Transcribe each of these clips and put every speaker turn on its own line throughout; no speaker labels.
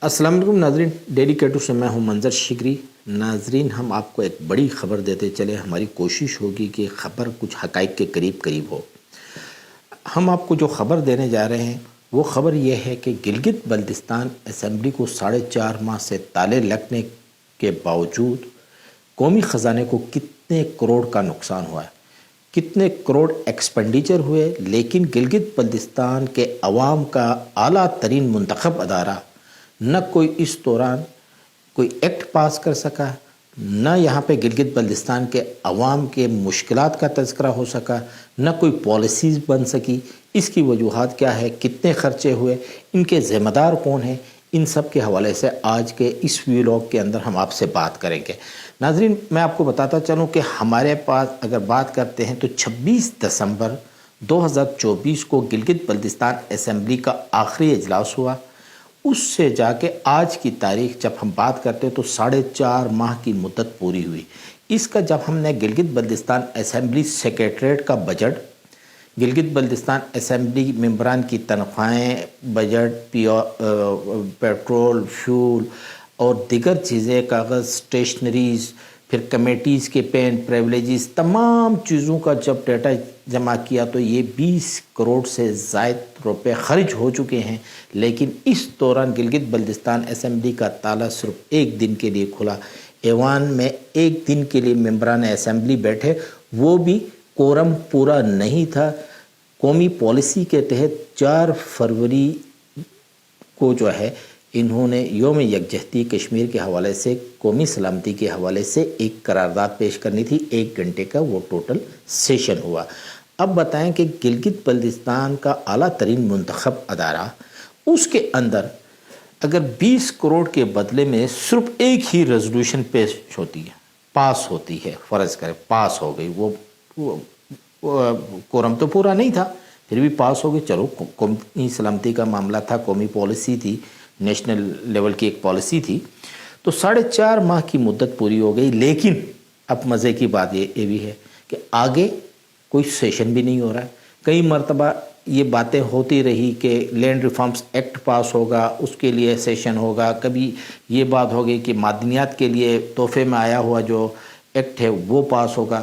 السلام علیکم ناظرین، ڈیلی کیٹو سے میں ہوں منظر شکری۔ ناظرین، ہم آپ کو ایک بڑی خبر دیتے چلے۔ ہماری کوشش ہوگی کہ خبر کچھ حقائق کے قریب ہو۔ ہم آپ کو جو خبر دینے جا رہے ہیں وہ خبر یہ ہے کہ گلگت بلتستان اسمبلی کو 4.5 ماہ سے تالے لگنے کے باوجود قومی خزانے کو کتنے کروڑ کا نقصان ہوا ہے، کتنے کروڑ ایکسپینڈیچر ہوئے، لیکن گلگت بلتستان کے عوام کا اعلیٰ ترین منتخب ادارہ نہ کوئی اس دوران کوئی ایکٹ پاس کر سکا، نہ یہاں پہ گلگت بلتستان کے عوام کے مشکلات کا تذکرہ ہو سکا، نہ کوئی پالیسیز بن سکی۔ اس کی وجوہات کیا ہے، کتنے خرچے ہوئے، ان کے ذمہ دار کون ہیں، ان سب کے حوالے سے آج کے اس ویلاگ کے اندر ہم آپ سے بات کریں گے۔ ناظرین، میں آپ کو بتاتا چلوں کہ ہمارے پاس اگر بات کرتے ہیں تو 26 دسمبر 2024 کو گلگت بلتستان اسمبلی کا آخری اجلاس ہوا۔ اس سے جا کے آج کی تاریخ جب ہم بات کرتے ہیں تو 4.5 ماہ کی مدت پوری ہوئی۔ اس کا جب ہم نے گلگت بلتستان اسمبلی سیکریٹریٹ کا بجٹ، گلگت بلتستان اسمبلی ممبران کی تنخواہیں، بجٹ، پیٹرول، فیول اور دیگر چیزیں، کاغذ، اسٹیشنریز، پھر کمیٹیز کے پین پریولیجز، تمام چیزوں کا جب ڈیٹا جمع کیا تو یہ 20 کروڑ سے زائد روپے خرچ ہو چکے ہیں۔ لیکن اس دوران گلگت بلتستان اسمبلی کا تالا صرف ایک دن کے لیے کھلا۔ ایوان میں ایک دن کے لیے ممبران اسمبلی بیٹھے، وہ بھی کورم پورا نہیں تھا۔ قومی پالیسی کے تحت 4 فروری کو جو ہے انہوں نے یوم یکجہتی کشمیر کے حوالے سے، قومی سلامتی کے حوالے سے ایک قرارداد پیش کرنی تھی۔ 1 گھنٹے کا وہ ٹوٹل سیشن ہوا۔ اب بتائیں کہ گلگت بلتستان کا اعلیٰ ترین منتخب ادارہ، اس کے اندر اگر 20 کروڑ کے بدلے میں صرف ایک ہی ریزولوشن پیش ہوتی ہے، پاس ہوتی ہے، فرض کریں پاس ہو گئی، وہ کورم تو پورا نہیں تھا، پھر بھی پاس ہو گئی، چلو قومی سلامتی کا معاملہ تھا، قومی پالیسی تھی، نیشنل لیول کی ایک پالیسی تھی، تو 4.5 ماہ کی مدت پوری ہو گئی۔ لیکن اب مزے کی بات یہ بھی ہے کہ آگے کوئی سیشن بھی نہیں ہو رہا ہے۔ کئی مرتبہ یہ باتیں ہوتی رہی کہ لینڈ ریفارمز ایکٹ پاس ہوگا، اس کے لیے سیشن ہوگا، کبھی یہ بات ہوگی کہ معدنیات کے لیے تحفے میں آیا ہوا جو ایکٹ ہے وہ پاس ہوگا۔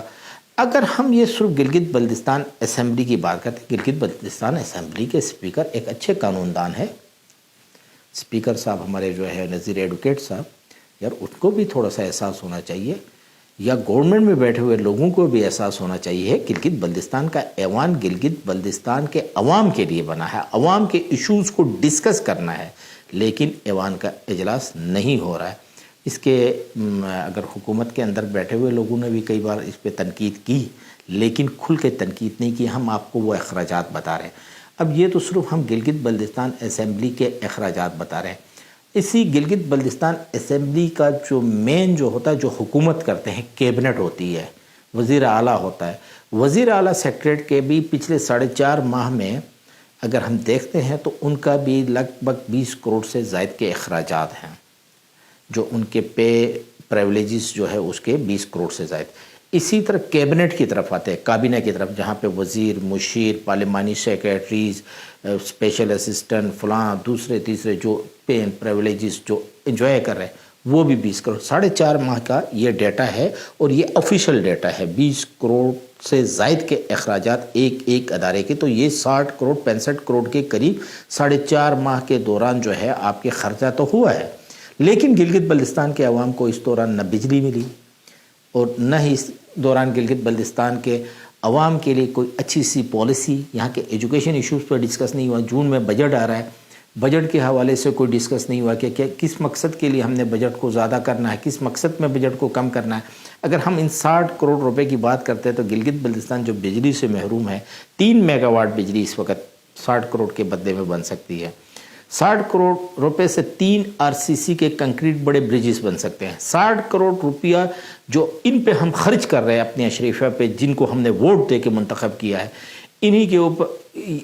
اگر ہم یہ صرف گلگت بلتستان اسمبلی کی بات کرتے ہیں، گلگت بلتستان اسمبلی کے اسپیکر ایک اچھے قانون دان ہے، اسپیکر صاحب ہمارے جو ہے نذیر ایڈوکیٹ صاحب، یار ان کو بھی تھوڑا سا احساس ہونا چاہیے، یا گورنمنٹ میں بیٹھے ہوئے لوگوں کو بھی احساس ہونا چاہیے۔ گلگت بلتستان کا ایوان گلگت بلتستان کے عوام کے لیے بنا ہے، عوام کے ایشوز کو ڈسکس کرنا ہے، لیکن ایوان کا اجلاس نہیں ہو رہا ہے۔ اس کے اگر حکومت کے اندر بیٹھے ہوئے لوگوں نے بھی کئی بار اس پہ تنقید کی، لیکن کھل کے تنقید نہیں کی۔ ہم آپ کو وہ اخراجات بتا رہے ہیں۔ اب یہ تو صرف ہم گلگت بلتستان اسمبلی کے اخراجات بتا رہے ہیں۔ اسی گلگت بلتستان اسمبلی کا جو مین جو ہوتا ہے، جو حکومت کرتے ہیں، کیبنٹ ہوتی ہے، وزیر اعلیٰ ہوتا ہے۔ وزیر اعلیٰ سیکریٹریٹ کے بھی پچھلے 4.5 ماہ میں اگر ہم دیکھتے ہیں تو ان کا بھی لگ بھگ 20 کروڑ سے زائد کے اخراجات ہیں، جو ان کے پے پریولیجز جو ہے اس کے 20 کروڑ سے زائد۔ اسی طرح کیبنٹ کی طرف آتے ہیں، کابینہ کی طرف، جہاں پہ وزیر، مشیر، پارلیمانی سیکریٹریز، اسپیشل اسسٹنٹ، فلاں دوسرے تیسرے جو پین پریولیجز جو انجوائے کر رہے ہیں، وہ بھی 20 کروڑ۔ 4.5 ماہ کا یہ ڈیٹا ہے اور یہ آفیشیل ڈیٹا ہے۔ 20 کروڑ سے زائد کے اخراجات ایک ادارے کے، تو یہ 60 کروڑ 65 کروڑ کے قریب 4.5 ماہ کے دوران جو ہے آپ کے خرچہ تو ہوا ہے۔ لیکن گلگت بلتستان کے عوام کو اس دوران نہ بجلی ملی، اور نہ ہی اس دوران گلگت بلتستان کے عوام کے لیے کوئی اچھی سی پالیسی، یہاں کے ایجوکیشن ایشوز پر ڈسکس نہیں ہوا۔ جون میں بجٹ آ رہا ہے، بجٹ کے حوالے سے کوئی ڈسکس نہیں ہوا کہ کس مقصد کے لیے ہم نے بجٹ کو زیادہ کرنا ہے، کس مقصد میں بجٹ کو کم کرنا ہے۔ اگر ہم ان 60 کروڑ روپے کی بات کرتے ہیں تو گلگت بلتستان جو بجلی سے محروم ہے، 3 میگا واٹ بجلی اس وقت 60 کروڑ کے بدلے میں بن سکتی ہے۔ 60 کروڑ روپے سے 3 RCC کے کنکریٹ بڑے بریجز بن سکتے ہیں۔ 60 کروڑ روپیہ جو ان پہ ہم خرچ کر رہے ہیں اپنے اشرفیہ پہ، جن کو ہم نے ووٹ دے کے منتخب کیا ہے، انہی کے اوپر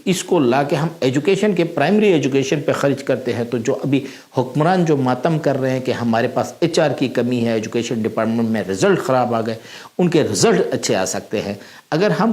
اس کو لا کے ہم ایجوکیشن کے، پرائمری ایجوکیشن پہ خرچ کرتے ہیں، تو جو ابھی حکمران جو ماتم کر رہے ہیں کہ ہمارے پاس HR کی کمی ہے، ایجوکیشن ڈپارٹمنٹ میں رزلٹ خراب آ گئے، ان کے رزلٹ اچھے آ سکتے ہیں۔ اگر ہم